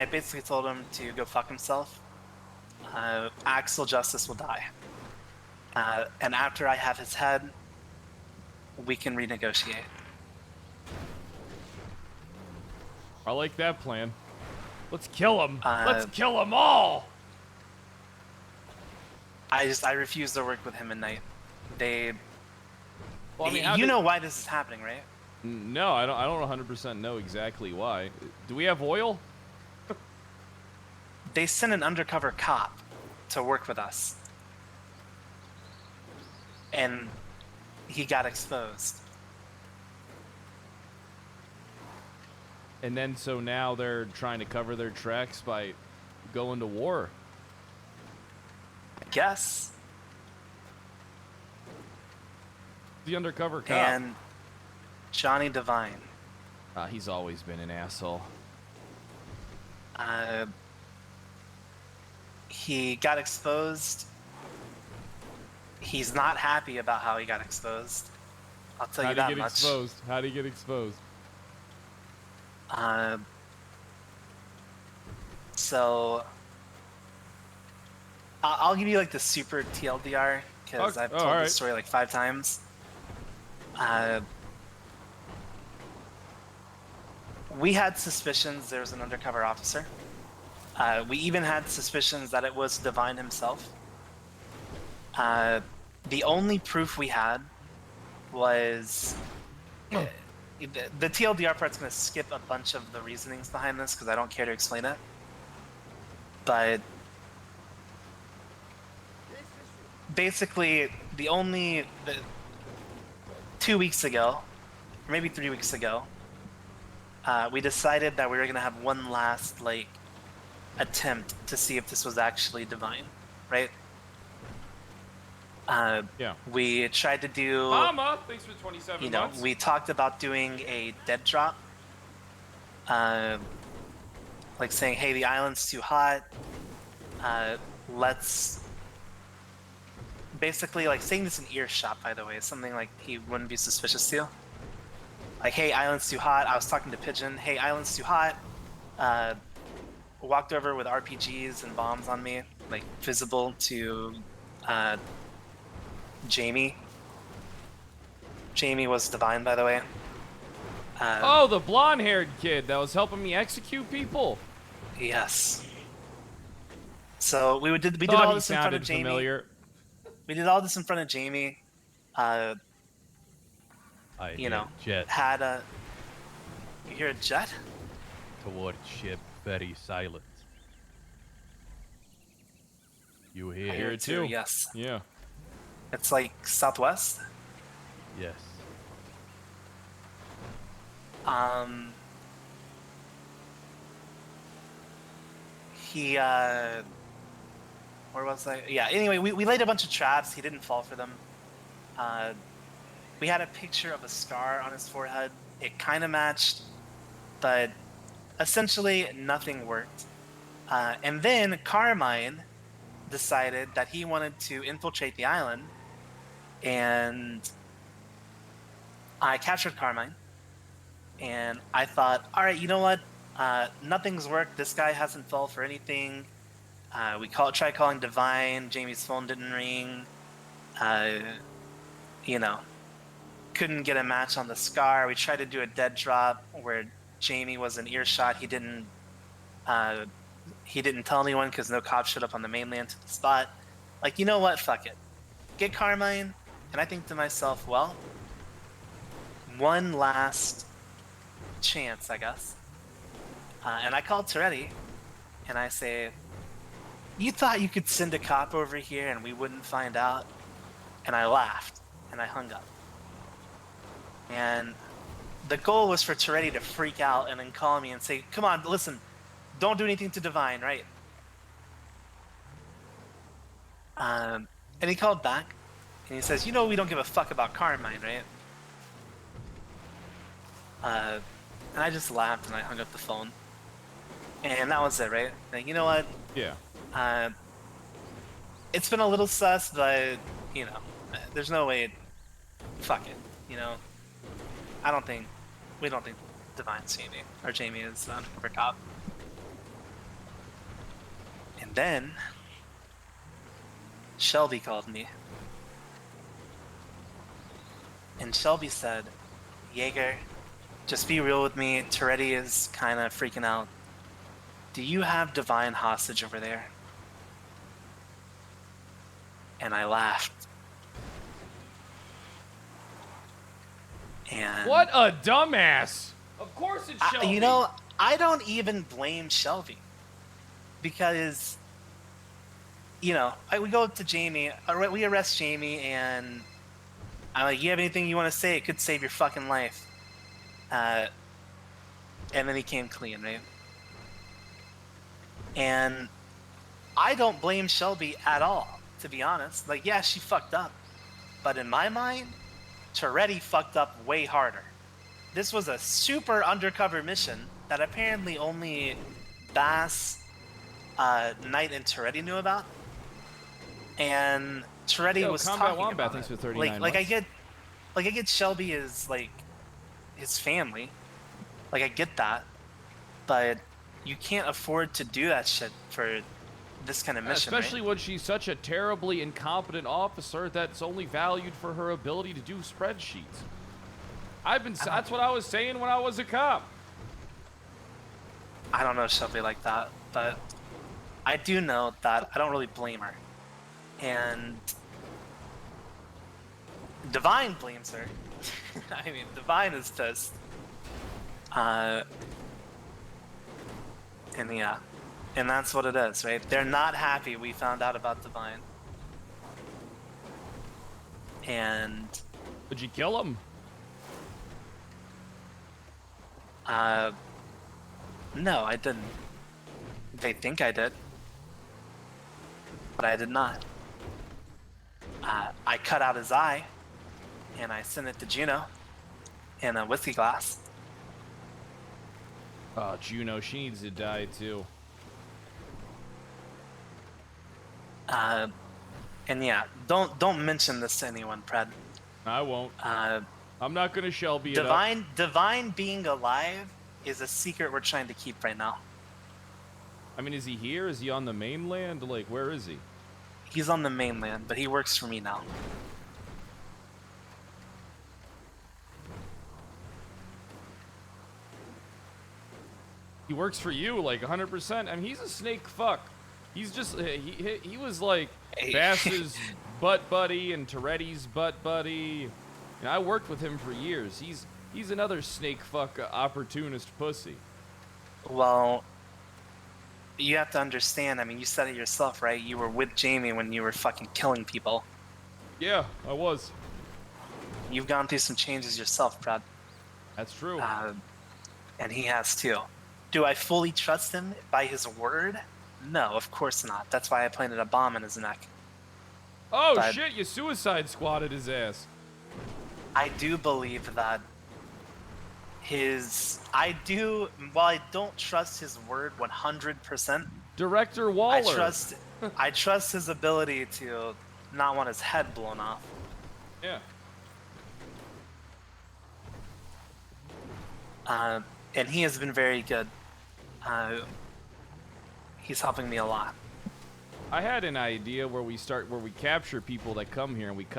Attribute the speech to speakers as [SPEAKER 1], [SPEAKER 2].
[SPEAKER 1] I basically told him to go fuck himself. Axel Justice will die. And after I have his head, we can renegotiate.
[SPEAKER 2] I like that plan. Let's kill them. Let's kill them all.
[SPEAKER 1] I refuse to work with him and Knight.
[SPEAKER 2] Well, I mean,
[SPEAKER 1] you know why this is happening, right?
[SPEAKER 2] No, I don't 100% know exactly why. Do we have oil?
[SPEAKER 1] They sent an undercover cop to work with us. And he got exposed.
[SPEAKER 2] And then so now they're trying to cover their tracks by going to war.
[SPEAKER 1] I guess.
[SPEAKER 2] The undercover cop.
[SPEAKER 1] And Johnny Devine.
[SPEAKER 2] He's always been an asshole.
[SPEAKER 1] He got exposed. He's not happy about how he got exposed. I'll tell you that much.
[SPEAKER 2] How'd he get exposed?
[SPEAKER 1] So I'll give you like the super TLDR because I've told this story like 5 times. We had suspicions there was an undercover officer. We even had suspicions that it was Divine himself. The only proof we had was the TLDR part's going to skip a bunch of the reasonings behind this because I don't care to explain it. But basically, 2 weeks ago, or maybe 3 weeks ago, we decided that we were going to have one last attempt to see if this was actually Divine, right?
[SPEAKER 2] Yeah.
[SPEAKER 1] We tried to do.
[SPEAKER 2] Mama, thanks for 27 months.
[SPEAKER 1] We talked about doing a dead drop. Like saying, hey, the island's too hot. Let's. Basically, like saying this in earshot, by the way, is something like he wouldn't be suspicious to. Like, hey, island's too hot. I was talking to Pigeon. Hey, island's too hot. Walked over with RPGs and bombs on me, like visible to Jamie. Jamie was Divine, by the way.
[SPEAKER 2] Oh, the blonde-haired kid that was helping me execute people.
[SPEAKER 1] Yes. So we did all this in front of Jamie.
[SPEAKER 2] Familiar.
[SPEAKER 1] We did all this in front of Jamie.
[SPEAKER 3] Jet.
[SPEAKER 1] Had a. You hear a jet?
[SPEAKER 3] Toward ship, very silent. You hear?
[SPEAKER 1] I hear it too. Yes.
[SPEAKER 2] Yeah.
[SPEAKER 1] It's like southwest.
[SPEAKER 3] Yes.
[SPEAKER 1] He where was I? Yeah, anyway, we laid a bunch of traps. He didn't fall for them. We had a picture of a scar on his forehead. It kind of matched, but essentially nothing worked. And then Carmine decided that he wanted to infiltrate the island, and I captured Carmine. And I thought, all right, you know what? Nothing's worked. This guy hasn't fallen for anything. We tried calling Divine. Jamie's phone didn't ring. Couldn't get a match on the scar. We tried to do a dead drop where Jamie was in earshot. He didn't tell anyone because no cops showed up on the mainland to the spot. Like, you know what? Fuck it. Get Carmine. And I think to myself, well, one last chance, I guess. And I called Toretti, and I say, you thought you could send a cop over here and we wouldn't find out? And I laughed, and I hung up. And the goal was for Toretti to freak out and then call me and say, come on, listen, don't do anything to Divine, right? And he called back, and he says, we don't give a fuck about Carmine, right? And I just laughed, and I hung up the phone. And that was it, right? Like, you know what?
[SPEAKER 2] Yeah.
[SPEAKER 1] It's been a little sus, but, there's no way. Fuck it, we don't think Divine's Jamie, or Jamie is the undercover cop. And then Shelby called me. And Shelby said, Jaeger, just be real with me. Toretti is kind of freaking out. Do you have Divine hostage over there? And I laughed. And
[SPEAKER 2] What a dumbass! Of course it's Shelby.
[SPEAKER 1] you know, I don't even blame Shelby. Because, you know, we go up to Jamie, we arrest Jamie, and I'm like, you have anything you want to say? It could save your fucking life. And then he came clean, right? And I don't blame Shelby at all, to be honest. Like, yeah, she fucked up. But in my mind, Toretti fucked up way harder. This was a super undercover mission that apparently only Bass, Knight, and Toretti knew about. And Toretti was
[SPEAKER 2] Combat
[SPEAKER 1] talking
[SPEAKER 2] Wombat,
[SPEAKER 1] about
[SPEAKER 2] thanks
[SPEAKER 1] it.
[SPEAKER 2] for 39
[SPEAKER 1] like I
[SPEAKER 2] months.
[SPEAKER 1] get Shelby is like his family. Like I get that, but you can't afford to do that shit for this kind of mission.
[SPEAKER 2] Especially
[SPEAKER 1] right?
[SPEAKER 2] when she's such a terribly incompetent officer that's only valued for her ability to do spreadsheets. That's what I was saying when I was a cop.
[SPEAKER 1] I don't know Shelby like that, but I do know that I don't really blame her. And Divine blames her. I mean, Divine is pissed. And yeah, and that's what it is, right? They're not happy we found out about Divine. And
[SPEAKER 2] Did you kill him?
[SPEAKER 1] no, I didn't. They think I did, but I did not. I cut out his eye, and I sent it to Juno in a whiskey glass.
[SPEAKER 2] Oh, Juno, she needs to die too.
[SPEAKER 1] And yeah, don't mention this to anyone, Pred.
[SPEAKER 2] I won't. I'm not gonna Shelby it up.
[SPEAKER 1] Divine being alive is a secret we're trying to keep right now.
[SPEAKER 2] I mean, is he here? Is he on the mainland? Like, where is he?
[SPEAKER 1] He's on the mainland, but he works for me now.
[SPEAKER 2] He works for you, like 100%. I mean, he's a snake fuck. He's just he was like Bass's butt buddy and Toretti's butt buddy. And I worked with him for years. He's another snake fuck opportunist pussy.
[SPEAKER 1] Well, you have to understand. I mean, you said it yourself, right? You were with Jamie when you were fucking killing people.
[SPEAKER 2] Yeah, I was.
[SPEAKER 1] You've gone through some changes yourself, Brad.
[SPEAKER 2] That's true.
[SPEAKER 1] And he has too. Do I fully trust him by his word? No, of course not. That's why I planted a bomb in his neck.
[SPEAKER 2] Oh
[SPEAKER 1] but
[SPEAKER 2] shit, you suicide squatted his ass.
[SPEAKER 1] I do believe that while I don't trust his word 100%,
[SPEAKER 2] Director Waller.
[SPEAKER 1] I trust his ability to not want his head blown off.
[SPEAKER 2] Yeah.
[SPEAKER 1] And he has been very good. He's helping me a lot.
[SPEAKER 2] I had an idea where we capture people that come here and we cut